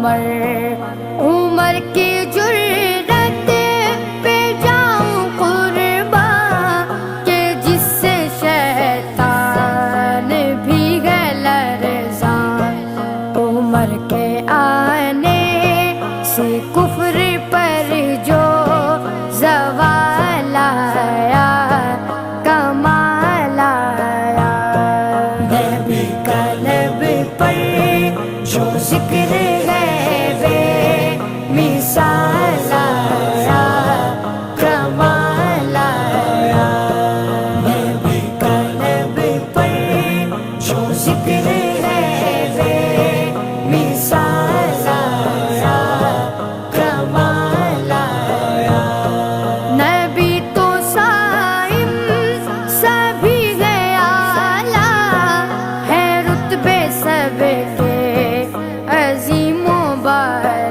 عمر کی جرأت پہ جاؤں قربان کہ جس سے شیطان بھی ہے لرزاں، عمر کے آنے سے کفر پر جو زوال آیا کمال آیا، نبی کا لب پر جو ذکر ہے بے مثال آیا کمال آیا، نبی کا لب پر جو ذکر ہے بے مثال آیا کمال آیا، نبی تو صائم سبھی ہے اعلیٰ، ہے رتبے سب کے عظیم و بالا،